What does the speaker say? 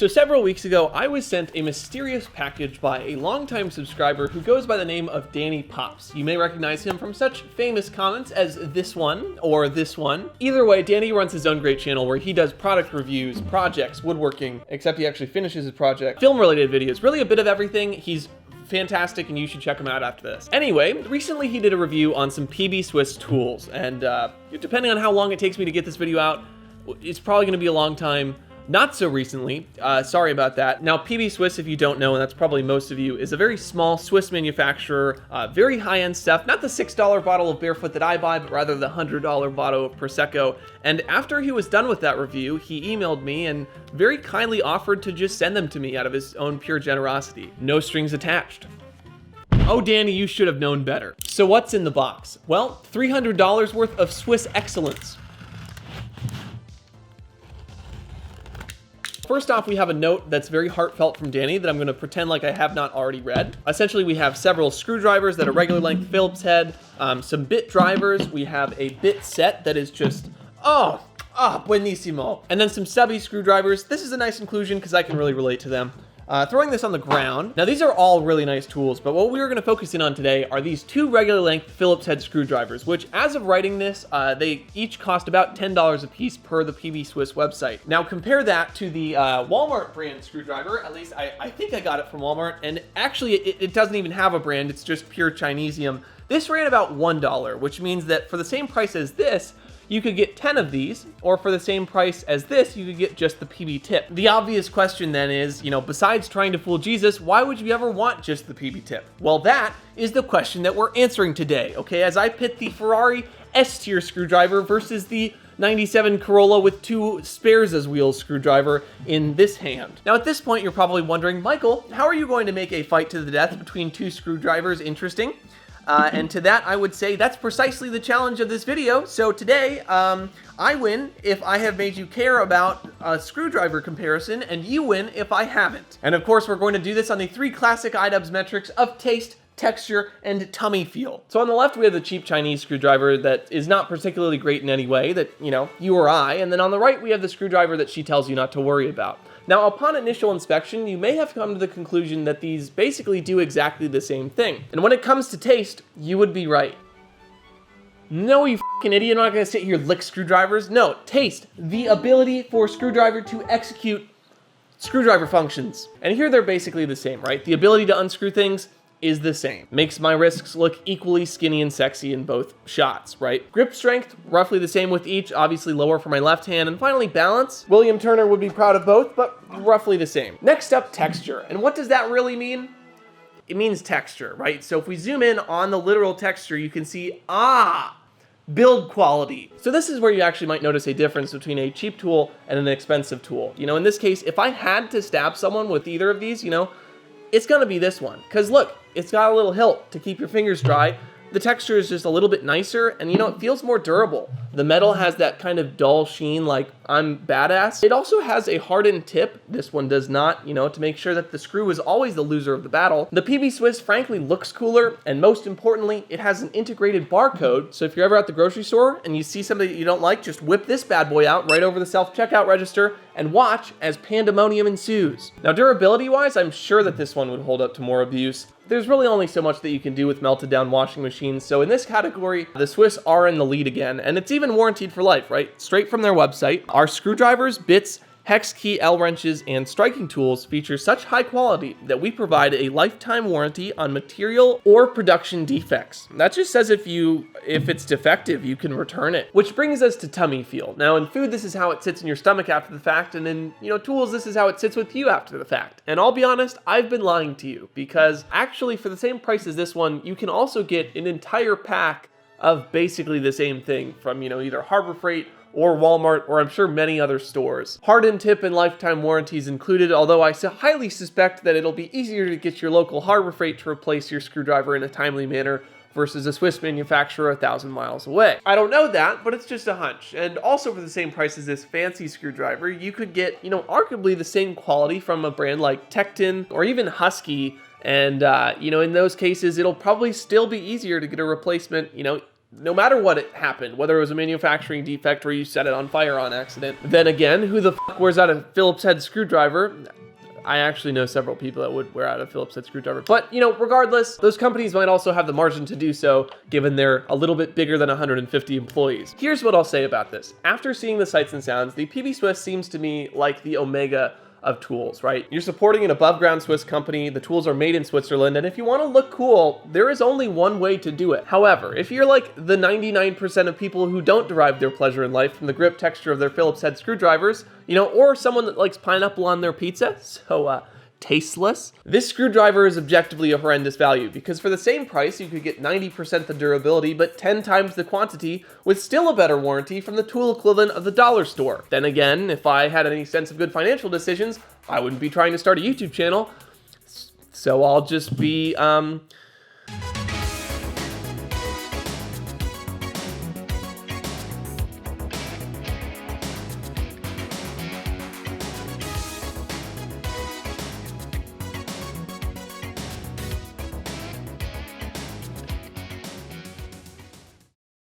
So several weeks ago, I was sent a mysterious package by a longtime subscriber who goes by the name of Danny Pops. You may recognize him from such famous comments as this one or this one. Either way, Danny runs his own great channel where he does product reviews, projects, woodworking, except he actually finishes his project, film-related videos, really a bit of everything. He's fantastic and you should check him out after this. Anyway, recently he did a review on some PB Swiss tools, and depending on how long it takes me to get this video out, it's probably gonna be a long time. Not so recently, sorry about that. Now, PB Swiss, if you don't know, and that's probably most of you, is a very small Swiss manufacturer, very high-end stuff, not the $6 bottle of Barefoot that I buy, but rather the $100 bottle of Prosecco. And after he was done with that review, he emailed me and very kindly offered to just send them to me out of his own pure generosity. No strings attached. Oh, Danny, you should have known better. So what's in the box? Well, $300 worth of Swiss excellence. First off, we have a note that's very heartfelt from Danny that I'm going to pretend like I have not already read. Essentially, we have several screwdrivers that are regular length Phillips head, some bit drivers, we have a bit set that is just, buenissimo. And then some stubby screwdrivers. This is a nice inclusion because I can really relate to them. Throwing this on the ground. Now, these are all really nice tools, but what we're going to focus in on today are these two regular length Phillips head screwdrivers, which as of writing this, they each cost about $10 a piece per the PB Swiss website. Now, compare that to the Walmart brand screwdriver. At least I think I got it from Walmart, and actually it doesn't even have a brand. It's just pure Chinesium. This ran about $1, which means that for the same price as this, you could get 10 of these, or for the same price as this, you could get just the PB tip. The obvious question then is, besides trying to fool Jesus, why would you ever want just the PB tip? Well, that is the question that we're answering today, okay? As I pit the Ferrari S-tier screwdriver versus the 97 Corolla with two spares as wheels screwdriver in this hand. Now, at this point, you're probably wondering, Michael, how are you going to make a fight to the death between two screwdrivers interesting? And to that, I would say that's precisely the challenge of this video. So today, I win if I have made you care about a screwdriver comparison, and you win if I haven't. And of course, we're going to do this on the three classic iDubbbz metrics of taste, texture, and tummy feel. So on the left, we have the cheap Chinese screwdriver that is not particularly great in any way that, you or I. And then on the right, we have the screwdriver that she tells you not to worry about. Now, upon initial inspection, you may have come to the conclusion that these basically do exactly the same thing. And when it comes to taste, you would be right. No, you fucking idiot, I'm not gonna sit here and lick screwdrivers. No, taste, the ability for a screwdriver to execute screwdriver functions. And here they're basically the same, right? The ability to unscrew things is the same. Makes my wrists look equally skinny and sexy in both shots, right? Grip strength, roughly the same with each, obviously lower for my left hand. And finally, balance. William Turner would be proud of both, but roughly the same. Next up, texture. And what does that really mean? It means texture, right? So if we zoom in on the literal texture, you can see, build quality. So this is where you actually might notice a difference between a cheap tool and an expensive tool. In this case, if I had to stab someone with either of these, it's gonna be this one. Because look, it's got a little hilt to keep your fingers dry. The texture is just a little bit nicer, and it feels more durable. The metal has that kind of dull sheen, like I'm badass. It also has a hardened tip. This one does not, to make sure that the screw is always the loser of the battle. The PB Swiss frankly looks cooler, and most importantly, it has an integrated barcode. So if you're ever at the grocery store and you see something that you don't like, just whip this bad boy out right over the self-checkout register and watch as pandemonium ensues. Now, durability-wise, I'm sure that this one would hold up to more abuse. There's really only so much that you can do with melted down washing machines, so in this category, the Swiss are in the lead again, and it's even warranted for life, right? Straight from their website. Our screwdrivers, bits, hex key L wrenches, and striking tools feature such high quality that we provide a lifetime warranty on material or production defects. That just says if it's defective, you can return it. Which brings us to tummy feel. Now, in food, this is how it sits in your stomach after the fact, and in tools, this is how it sits with you after the fact. And I'll be honest, I've been lying to you, because actually for the same price as this one, you can also get an entire pack of basically the same thing from either Harbor Freight or Walmart, or I'm sure many other stores. Hardened tip and lifetime warranties included, although I highly suspect that it'll be easier to get your local Harbor Freight to replace your screwdriver in a timely manner versus a Swiss manufacturer 1,000 miles away. I don't know that, but it's just a hunch. And also for the same price as this fancy screwdriver, you could get, arguably the same quality from a brand like Dickson or even Husky. And, in those cases, it'll probably still be easier to get a replacement, no matter what it happened, whether it was a manufacturing defect or you set it on fire on accident. Then again, who the fuck wears out a Phillips head screwdriver? I actually know several people that would wear out a Phillips head screwdriver. But, regardless, those companies might also have the margin to do so, given they're a little bit bigger than 150 employees. Here's what I'll say about this. After seeing the sights and sounds, the PB Swiss seems to me like the Omega of tools, right? You're supporting an above ground Swiss company, the tools are made in Switzerland, and if you want to look cool, there is only one way to do it. However, if you're like the 99% of people who don't derive their pleasure in life from the grip texture of their Phillips head screwdrivers, or someone that likes pineapple on their pizza, so tasteless, this screwdriver is objectively a horrendous value, because for the same price you could get 90% the durability but 10 times the quantity with still a better warranty from the tool equivalent of the dollar store. Then again, if I had any sense of good financial decisions, I wouldn't be trying to start a YouTube channel, so I'll just be